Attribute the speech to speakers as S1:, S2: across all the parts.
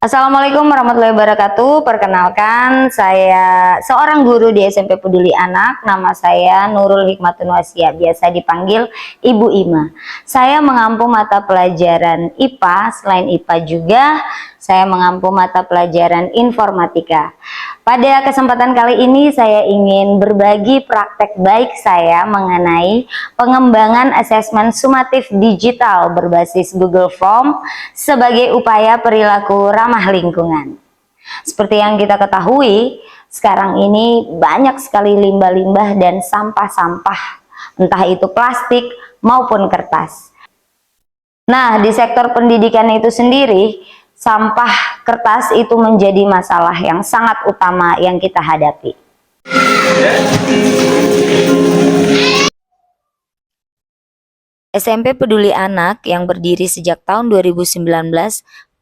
S1: Assalamualaikum warahmatullahi wabarakatuh. Perkenalkan, saya seorang guru di SMP Peduli Anak. Nama saya Nurul Hikmatun Wasia, biasa dipanggil Ibu Ima. Saya mengampu mata pelajaran IPA, selain IPA juga saya mengampu mata pelajaran informatika. Pada kesempatan kali ini saya ingin berbagi praktek baik saya mengenai pengembangan asesmen sumatif digital berbasis Google Form sebagai upaya perilaku ramah lingkungan. Seperti yang kita ketahui, sekarang ini banyak sekali limbah-limbah dan sampah-sampah, entah itu plastik maupun kertas. Nah, di sektor pendidikan itu sendiri, sampah kertas itu menjadi masalah yang sangat utama yang kita hadapi. SMP Peduli Anak yang berdiri sejak tahun 2019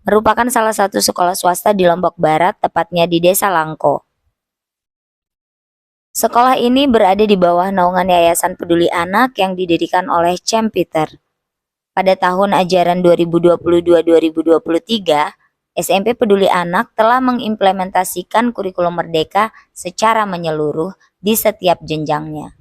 S1: merupakan salah satu sekolah swasta di Lombok Barat, tepatnya di Desa Langko. Sekolah ini berada di bawah naungan Yayasan Peduli Anak yang didirikan oleh Cem Peter. Pada tahun ajaran 2022-2023, SMP Peduli Anak telah mengimplementasikan kurikulum Merdeka secara menyeluruh di setiap jenjangnya.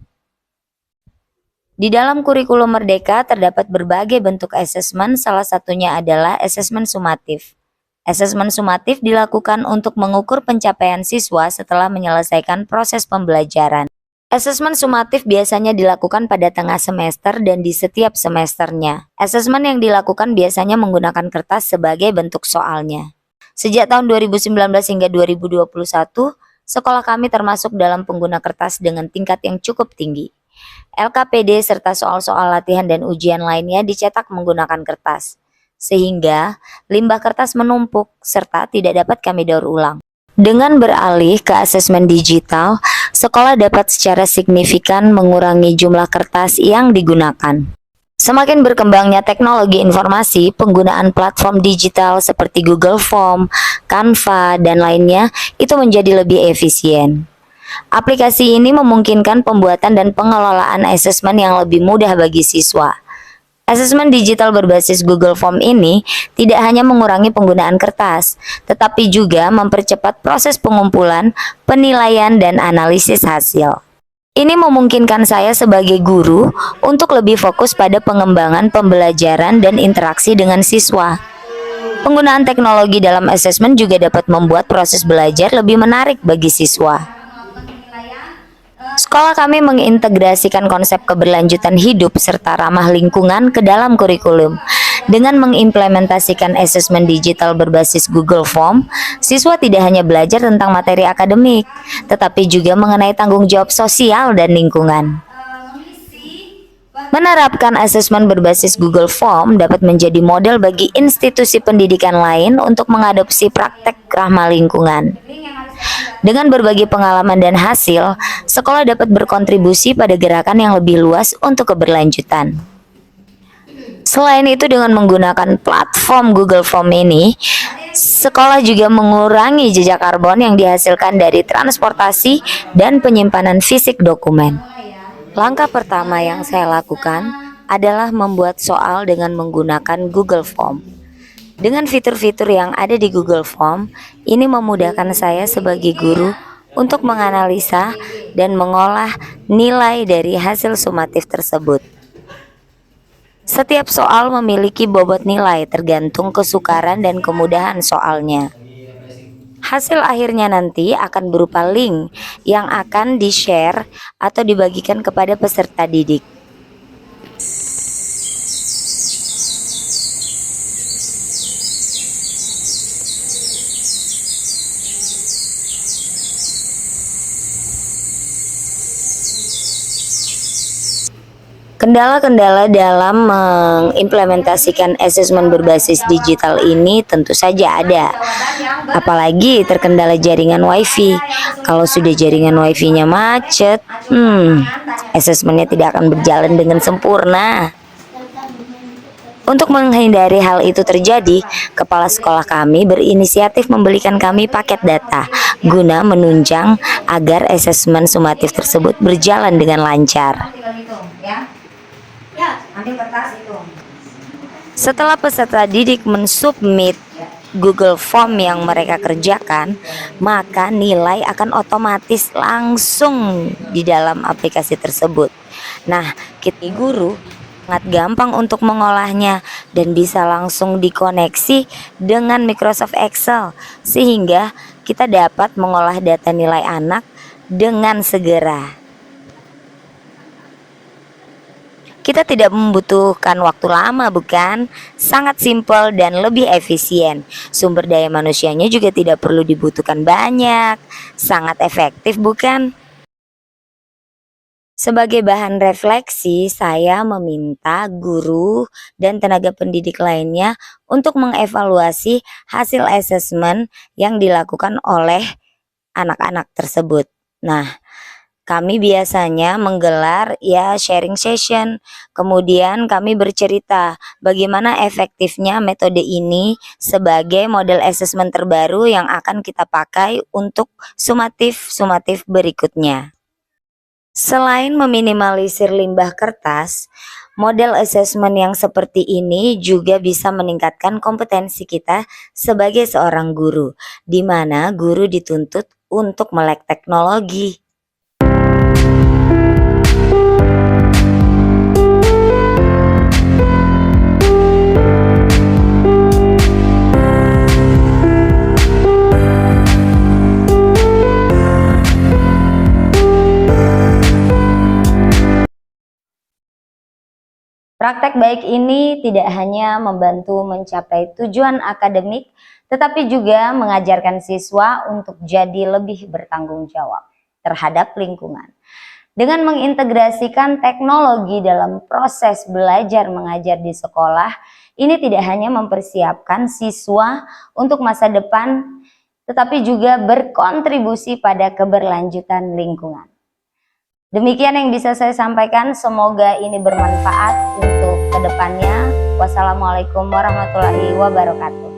S1: Di dalam kurikulum Merdeka terdapat berbagai bentuk asesmen, salah satunya adalah asesmen sumatif. Asesmen sumatif dilakukan untuk mengukur pencapaian siswa setelah menyelesaikan proses pembelajaran. Asesmen sumatif biasanya dilakukan pada tengah semester dan di setiap semesternya. Asesmen yang dilakukan biasanya menggunakan kertas sebagai bentuk soalnya. Sejak tahun 2019 hingga 2021, sekolah kami termasuk dalam pengguna kertas dengan tingkat yang cukup tinggi. LKPD serta soal-soal latihan dan ujian lainnya dicetak menggunakan kertas, sehingga limbah kertas menumpuk serta tidak dapat kami daur ulang. Dengan beralih ke asesmen digital, sekolah dapat secara signifikan mengurangi jumlah kertas yang digunakan. Semakin berkembangnya teknologi informasi, penggunaan platform digital seperti Google Form, Canva, dan lainnya itu menjadi lebih efisien. Aplikasi ini memungkinkan pembuatan dan pengelolaan asesmen yang lebih mudah bagi siswa. Asesmen digital berbasis Google Form ini tidak hanya mengurangi penggunaan kertas, tetapi juga mempercepat proses pengumpulan, penilaian, dan analisis hasil. Ini memungkinkan saya sebagai guru untuk lebih fokus pada pengembangan pembelajaran dan interaksi dengan siswa. Penggunaan teknologi dalam asesmen juga dapat membuat proses belajar lebih menarik bagi siswa. Sekolah kami mengintegrasikan konsep keberlanjutan hidup serta ramah lingkungan ke dalam kurikulum. Dengan mengimplementasikan asesmen digital berbasis Google Form, siswa tidak hanya belajar tentang materi akademik, tetapi juga mengenai tanggung jawab sosial dan lingkungan. Menerapkan asesmen berbasis Google Form dapat menjadi model bagi institusi pendidikan lain untuk mengadopsi praktek ramah lingkungan. Dengan berbagi pengalaman dan hasil, sekolah dapat berkontribusi pada gerakan yang lebih luas untuk keberlanjutan. Selain itu, dengan menggunakan platform Google Form ini, sekolah juga mengurangi jejak karbon yang dihasilkan dari transportasi dan penyimpanan fisik dokumen. Langkah pertama yang saya lakukan adalah membuat soal dengan menggunakan Google Form. Dengan fitur-fitur yang ada di Google Form, ini memudahkan saya sebagai guru untuk menganalisa dan mengolah nilai dari hasil sumatif tersebut. Setiap soal memiliki bobot nilai tergantung kesukaran dan kemudahan soalnya. Hasil akhirnya nanti akan berupa link yang akan di-share atau dibagikan kepada peserta didik. Kendala-kendala dalam mengimplementasikan asesmen berbasis digital ini tentu saja ada, apalagi terkendala jaringan wifi. Kalau sudah jaringan wifi-nya macet, asesmennya tidak akan berjalan dengan sempurna. Untuk menghindari hal itu terjadi, kepala sekolah kami berinisiatif membelikan kami paket data guna menunjang agar asesmen sumatif tersebut berjalan dengan lancar. Setelah peserta didik mensubmit Google Form yang mereka kerjakan, maka nilai akan otomatis langsung di dalam aplikasi tersebut. Nah, kita guru sangat gampang untuk mengolahnya dan bisa langsung dikoneksi dengan Microsoft Excel, sehingga kita dapat mengolah data nilai anak dengan segera. Kita tidak membutuhkan waktu lama, bukan? Sangat simpel dan lebih efisien. Sumber daya manusianya juga tidak perlu dibutuhkan banyak. Sangat efektif, bukan? Sebagai bahan refleksi, saya meminta guru dan tenaga pendidik lainnya untuk mengevaluasi hasil asesmen yang dilakukan oleh anak-anak tersebut. Nah, kami biasanya menggelar sharing session. Kemudian kami bercerita bagaimana efektifnya metode ini sebagai model asesmen terbaru yang akan kita pakai untuk sumatif berikutnya. Selain meminimalisir limbah kertas, model asesmen yang seperti ini juga bisa meningkatkan kompetensi kita sebagai seorang guru, di mana guru dituntut untuk melek teknologi. Praktek baik ini tidak hanya membantu mencapai tujuan akademik, tetapi juga mengajarkan siswa untuk jadi lebih bertanggung jawab terhadap lingkungan. Dengan mengintegrasikan teknologi dalam proses belajar mengajar di sekolah, ini tidak hanya mempersiapkan siswa untuk masa depan, tetapi juga berkontribusi pada keberlanjutan lingkungan. Demikian yang bisa saya sampaikan, semoga ini bermanfaat untuk kedepannya. Wassalamualaikum warahmatullahi wabarakatuh.